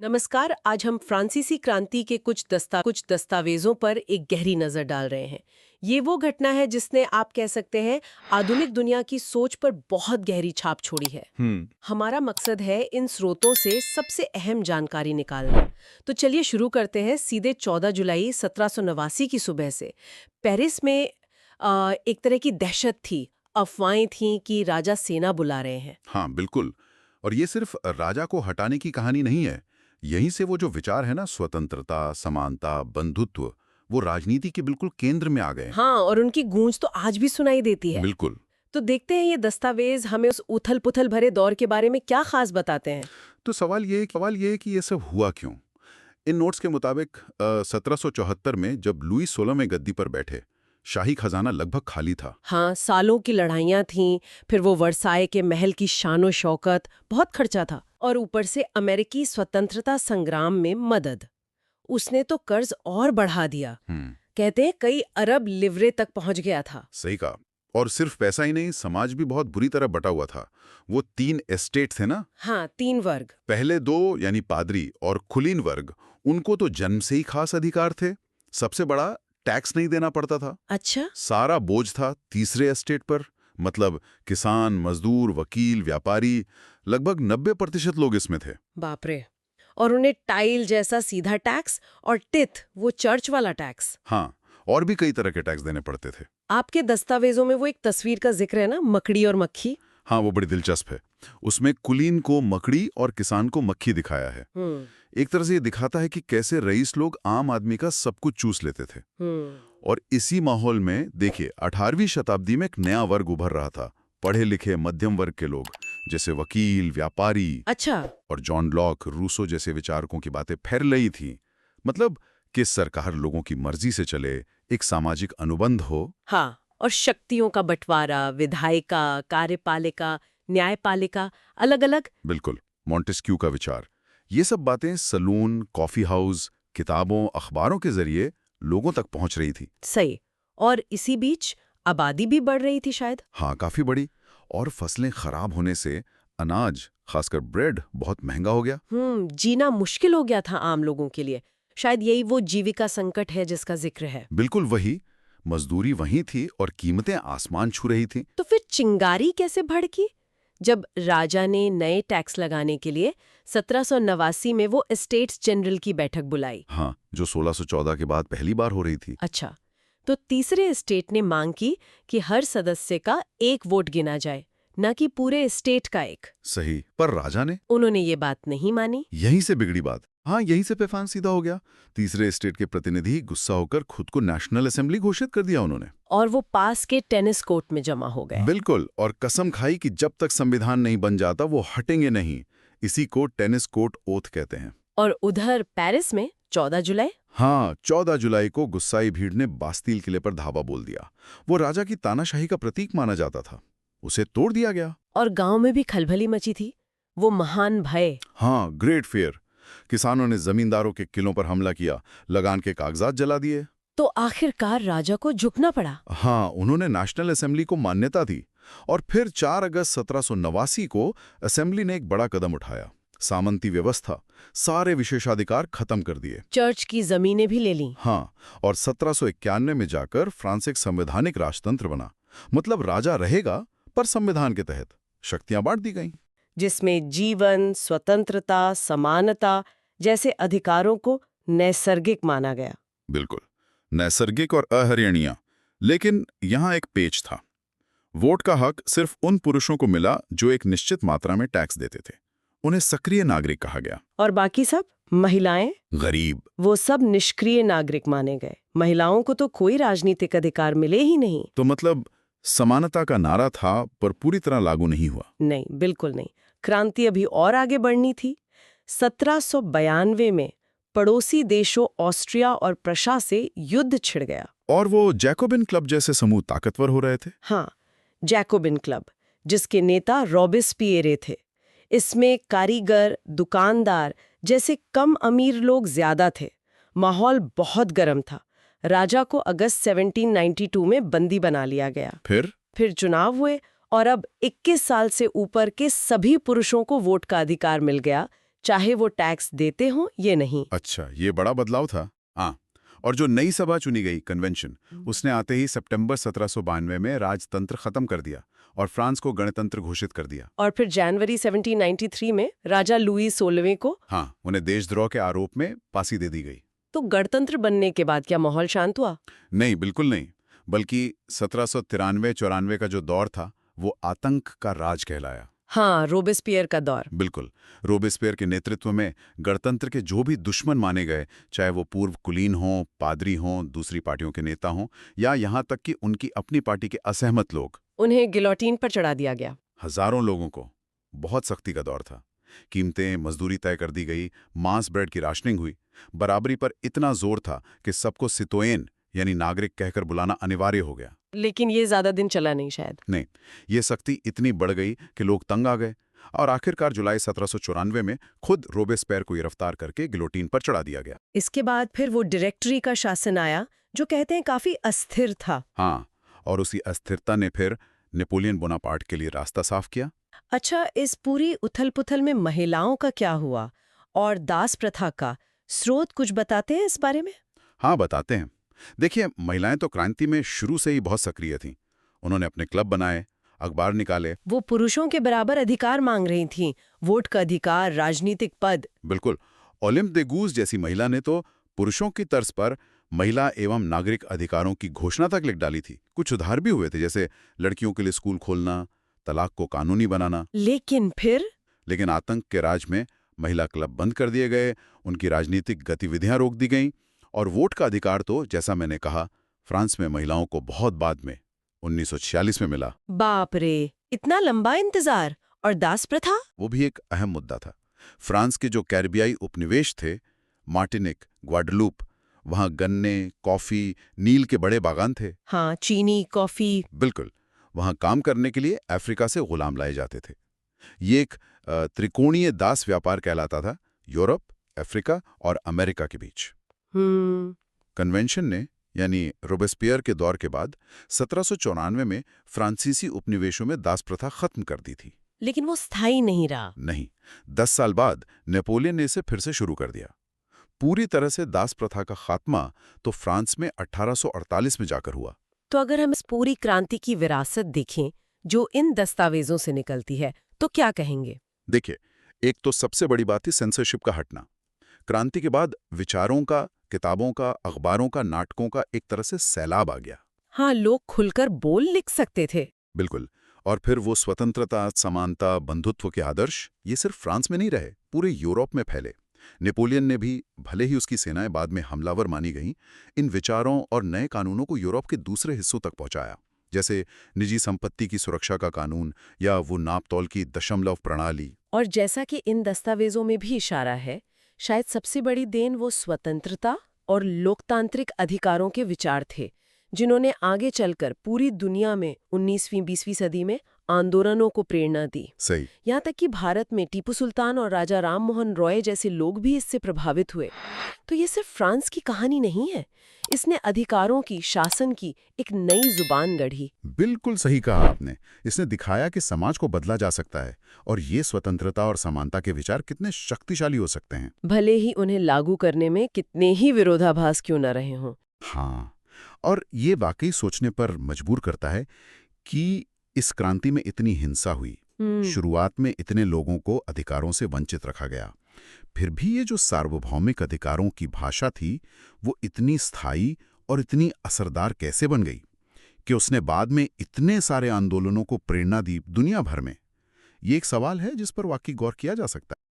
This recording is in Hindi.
नमस्कार। आज हम फ्रांसीसी क्रांति के कुछ दस्तावेजों पर एक गहरी नजर डाल रहे हैं। ये वो घटना है जिसने आप कह सकते हैं आधुनिक दुनिया की सोच पर बहुत गहरी छाप छोड़ी है। हमारा मकसद है इन स्रोतों से सबसे अहम जानकारी निकालना। तो चलिए शुरू करते हैं सीधे 14 जुलाई 1789 की सुबह से। पेरिस में एक तरह की दहशत थी। अफवाहें थीं कि राजा सेना बुला रहे हैं। हाँ, बिल्कुल। और ये सिर्फ राजा को हटाने की कहानी नहीं है। यहीं से वो जो विचार है ना, स्वतंत्रता, समानता, बंधुत्व, वो राजनीति के बिल्कुल केंद्र में आ गए हैं। हाँ, और उनकी गूंज तो आज भी सुनाई देती है। बिल्कुल। तो देखते हैं ये दस्तावेज हमें उस उथल-पुथल भरे दौर के बारे में क्या खास बताते हैं। तो सवाल ये है कि ये सब हुआ क्यों? इन नोट्स के मुताबिक 1774 में जब लुई 16 में गद्दी पर बैठे, शाही खजाना लगभग खाली था। हाँ, सालों की लड़ाइयाँ थीं, फिर वो वर्साय के महल की शानो शौकत, बहुत खर्चा था। और ऊपर से अमेरिकी स्वतंत्रता संग्राम में मदद। उसने तो कर्ज और बढ़ा दिया। कहते हैं कई अरब लिवरे तक पहुंच गया था। सही कहा। और सिर्फ पैसा ही नहीं, समाज भी बहुत बुरी तरह बटा हुआ था। वो 3 एस्टेट थे ना, हाँ, 3 वर्ग। पहले 2 यानी पादरी और कुलीन वर्ग, उनको तो जन्म से ही खास अधिकार थे। सबसे बड़ा, टैक्स नहीं देना पड़ता था। अच्छा। सारा बोझ था तीसरे एस्टेट पर। मतलब किसान, मजदूर, वकील, व्यापारी, लगभग 90% लोग इसमें थे। बाप रे। और उन्हें टाइल जैसा सीधा टैक्स और टिथ, वो चर्च वाला टैक्स। हाँ, और भी कई तरह के टैक्स देने पड़ते थे। आपके दस्तावेजों में वो एक तस्वीर का जिक्र है ना, मकड़ी और मक्खी। हाँ, वो बड़ी दिलचस्प है। उसमें कुलीन को मकड़ी और किसान को मक्खी दिखाया है। एक तरह से ये दिखाता है कि कैसे रईस लोग आम आदमी का सब कुछ चूस लेते थे। और इसी माहौल में देखिए, 18वीं शताब्दी में एक नया वर्ग उभर रहा था। पढ़े लिखे मध्यम वर्ग के लोग, जैसे वकील, व्यापारी। अच्छा। और जॉन लॉक, रूसो जैसे विचारकों की बातें फैल रही थी। मतलब कि सरकार लोगों की मर्जी से चले, एक सामाजिक अनुबंध हो। हाँ, और शक्तियों का बंटवारा, विधायिका, कार्यपालिका, न्यायपालिका, अलग अलग। बिल्कुल, मॉन्टेस्क्यू का विचार। ये सब बातें सलून, कॉफी हाउस, किताबों, अखबारों के जरिए लोगों तक पहुंच रही थी। सही। और इसी बीच आबादी भी बढ़ रही थी शायद। हाँ, काफी बड़ी। और फसलें खराब होने से अनाज, खासकर ब्रेड, बहुत महंगा हो गया। जीना मुश्किल हो गया था आम लोगों के लिए। शायद यही वो जीविका संकट है जिसका जिक्र है। बिल्कुल वही। मजदूरी वहीं थी और कीमतें आसमान छू रही थीं। तो फिर चिंगारी कैसे भड़की? जब राजा ने नए टैक्स लगाने के लिए 1789 में वो एस्टेट्स जनरल की बैठक बुलाई। हाँ, जो 1614 के बाद पहली बार हो रही थी। अच्छा, तो तीसरे एस्टेट ने मांग की कि हर सदस्य का एक वोट गिना जाए, न कि पूरे एस्टेट का एक। सही, पर राजा ने उन्होंने ये बात नहीं मानी। यहीं से बिगड़ी बात। हाँ, यहीं से पैफान सीधा हो गया। तीसरे स्टेट के प्रतिनिधि गुस्सा होकर खुद को नेशनल असेंबली घोषित कर दिया उन्होंने। और वो पास के टेनिस कोर्ट में जमा हो गए। बिल्कुल, और कसम खाई कि जब तक संविधान नहीं बन जाता वो हटेंगे नहीं। इसी को टेनिस कोर्ट ओथ कहते हैं। और उधर पेरिस में 14 जुलाई। हाँ, 14 जुलाई को गुस्साई भीड़ ने बास्तील किले पर धावा बोल दिया। वो राजा की तानाशाही का प्रतीक माना जाता था। उसे तोड़ दिया गया। और गांव में भी खलबली मची थी। वो महान भय। हाँ, ग्रेट फेयर। किसानों ने जमींदारों के किलों पर हमला किया, लगान के कागजात जला दिए। तो आखिरकार राजा को झुकना पड़ा। हाँ, उन्होंने नेशनल असेंबली को मान्यता दी। और फिर 4 अगस्त 1789 को असेंबली ने एक बड़ा कदम उठाया। सामंती व्यवस्था, सारे विशेषाधिकार खत्म कर दिए। चर्च की जमीनें भी ले ली। हाँ, और 1791 में जाकर फ्रांस एक संवैधानिक राजतंत्र बना। मतलब राजा रहेगा, पर संविधान के तहत शक्तियां बांट दी गईं। जिसमें जीवन, स्वतंत्रता, समानता जैसे अधिकारों को नैसर्गिक माना गया। बिल्कुल, नैसर्गिक और अहर्यणीय। लेकिन यहाँ एक पेच था। वोट का हक सिर्फ उन पुरुषों को मिला जो एक निश्चित मात्रा में टैक्स देते थे। उन्हें सक्रिय नागरिक कहा गया। और बाकी सब, महिलाएं, गरीब, वो सब निष्क्रिय नागरिक माने गए। महिलाओं को तो कोई राजनीतिक अधिकार मिले ही नहीं। तो मतलब समानता का नारा था, पर पूरी तरह लागू नहीं हुआ। नहीं, बिल्कुल नहीं। क्रांति अभी और आगे बढ़नी थी। 1792 में पड़ोसी देशों ऑस्ट्रिया और प्रशा से युद्ध छिड़ गया। और वो जैकोबिन क्लब जैसे समूह ताकतवर हो रहे थे। हाँ, जैकोबिन क्लब, जिसके नेता रॉबेस्पिएरे थे। इसमें कारीगर, दुकानदार जैसे कम अमीर लोग ज्यादा थे। माहौल बहुत गर्म था। राजा को अगस्त 1792 में बंदी बना लिया गया। फिर चुनाव हुए और अब 21 साल से ऊपर के सभी पुरुषों को वोट का अधिकार मिल गया, चाहे वो टैक्स देते हों या नहीं। अच्छा, ये बड़ा बदलाव था। हाँ, और जो नई सभा चुनी गई कन्वेंशन, उसने आते ही सितंबर 1792 में राजतंत्र खत्म कर दिया और फ्रांस को गणतंत्र घोषित कर दिया। और फिर जनवरी 1793 में राजा लुई 16वें को हाँ, उन्हें देशद्रोह के आरोप में फांसी दे दी गई। तो गणतंत्र बनने के बाद क्या माहौल शांत हुआ? नहीं, बिल्कुल नहीं, बल्कि 1793-94 का जो दौर था वो आतंक का राज कहलाया। हाँ, रोबेस्पियर का दौर। बिल्कुल, रोबेस्पियर के नेतृत्व में गणतंत्र के जो भी दुश्मन माने गए, चाहे वो पूर्व कुलीन हों, पादरी हों, दूसरी पार्टियों के नेता हों, या यहाँ तक कि उनकी अपनी पार्टी के असहमत लोग, उन्हें गिलोटीन पर चढ़ा दिया गया। हजारों लोगों को। बहुत सख्ती का दौर था। कीमतें, मजदूरी तय कर दी गई, मांस ब्रेड की राशनिंग हुई। बराबरी पर इतना जोर था कि सबको सितोयेन यानी नागरिक कहकर बुलाना अनिवार्य हो गया। लेकिन ये ज्यादा दिन चला नहीं शायद। नहीं, ये सख्ती इतनी बढ़ गई कि लोग तंग आ गए और आखिरकार जुलाई 1794 में खुद रोबेस्पियर को गिरफ्तार करके गिलोटीन पर चढ़ा दिया गया। इसके बाद फिर वो डायरेक्टरी का शासन आया, जो कहते हैं काफी अस्थिर था। हाँ, और उसी अस्थिरता ने फिर नेपोलियन बोनापार्ट के लिए रास्ता साफ किया। अच्छा, इस पूरी उथल-पुथल में महिलाओं का क्या हुआ और दास प्रथा का स्रोत कुछ बताते हैं इस बारे में? हाँ, बताते हैं। देखिए, महिलाएं तो क्रांति में शुरू से ही बहुत सक्रिय थीं। उन्होंने अपने क्लब बनाए, अखबार निकाले। वो पुरुषों के बराबर अधिकार मांग रही थीं, वोट का अधिकार, राजनीतिक पद। बिल्कुल, ओलिम्प दे गूज जैसी महिला ने तो पुरुषों की तर्ज पर महिला एवं नागरिक अधिकारों की घोषणा तक लिख डाली थी। कुछ सुधार भी हुए थे, जैसे लड़कियों के लिए स्कूल खोलना, तलाक को कानूनी बनाना। लेकिन आतंक के राज में महिला क्लब बंद कर दिए गए, उनकी राजनीतिक गतिविधियां रोक दी गईं, और वोट का अधिकार तो, जैसा मैंने कहा, फ्रांस में महिलाओं को बहुत बाद में 1946 में मिला। बाप रे, इतना लंबा इंतजार। और दास प्रथा? वो भी एक अहम मुद्दा था। फ्रांस के जो कैरिबियाई उपनिवेश थे, मार्टिनिक, ग्वाडलूप, वहां गन्ने, कॉफी, नील के बड़े बागान थे। हाँ, चीनी, कॉफी। बिल्कुल, वहां काम करने के लिए अफ्रीका से गुलाम लाए जाते थे। ये एक त्रिकोणीय दास व्यापार कहलाता था, यूरोप, अफ्रीका और अमेरिका के बीच। कन्वेंशन ने, यानी रोबेस्पियर के दौर के बाद 1794 में फ्रांसीसी उपनिवेशों में दास प्रथा खत्म कर दी थी। लेकिन वो स्थायी नहीं रहा। नहीं, 10 साल बाद नेपोलियन ने इसे फिर से शुरू कर दिया। पूरी तरह से दास प्रथा का खात्मा तो फ्रांस में 1848 में जाकर हुआ। तो अगर हम इस पूरी क्रांति की विरासत देखें जो इन दस्तावेजों से निकलती है, तो क्या कहेंगे? देखिए, एक तो सबसे बड़ी बात थी सेंसरशिप का हटना। क्रांति के बाद विचारों का, किताबों का, अखबारों का, नाटकों का एक तरह से सैलाब आ गया। हाँ, लोग खुलकर बोल लिख सकते थे। बिल्कुल, और फिर वो स्वतंत्रता, समानता, बंधुत्व के आदर्श, ये सिर्फ फ्रांस में नहीं रहे, पूरे यूरोप में फैले। नेपोलियन ने भी, भले ही उसकी सेनाएं बाद में हमलावर मानी गईं, इन विचारों और नए कानूनों को यूरोप के दूसरे हिस्सों तक पहुंचाया, जैसे निजी संपत्ति की सुरक्षा का कानून या वो नापतोल की दशमलव प्रणाली। और जैसा कि इन दस्तावेजों में भी इशारा है, शायद सबसे बड़ी देन वो स्वतंत्रता और लोकतांत्रिक अधिकारों के विचार थे, जिन्होंने आगे चलकर पूरी दुनिया में 19वीं-20वीं सदी में आंदोलनों को प्रेरणा दी। सही। यहाँ तक कि भारत में टीपू सुल्तान और राजा राम मोहन रॉय जैसे लोग भी इससे प्रभावित हुए। तो ये सिर्फ फ्रांस की कहानी नहीं है, इसने अधिकारों की, शासन की एक नई जुबान गढ़ी। बिल्कुल सही कहा आपने। इसने दिखाया कि समाज को बदला जा सकता है और ये स्वतंत्रता और समानता के विचार कितने शक्तिशाली हो सकते हैं, भले ही उन्हें लागू करने में कितने ही विरोधाभास क्यों न रहे हों। हाँ, और ये वाकई सोचने पर मजबूर करता है कि इस क्रांति में इतनी हिंसा हुई, शुरुआत में इतने लोगों को अधिकारों से वंचित रखा गया, फिर भी ये जो सार्वभौमिक अधिकारों की भाषा थी, वो इतनी स्थायी और इतनी असरदार कैसे बन गई कि उसने बाद में इतने सारे आंदोलनों को प्रेरणा दी दुनिया भर में। ये एक सवाल है जिस पर वाकई गौर किया जा सकता है।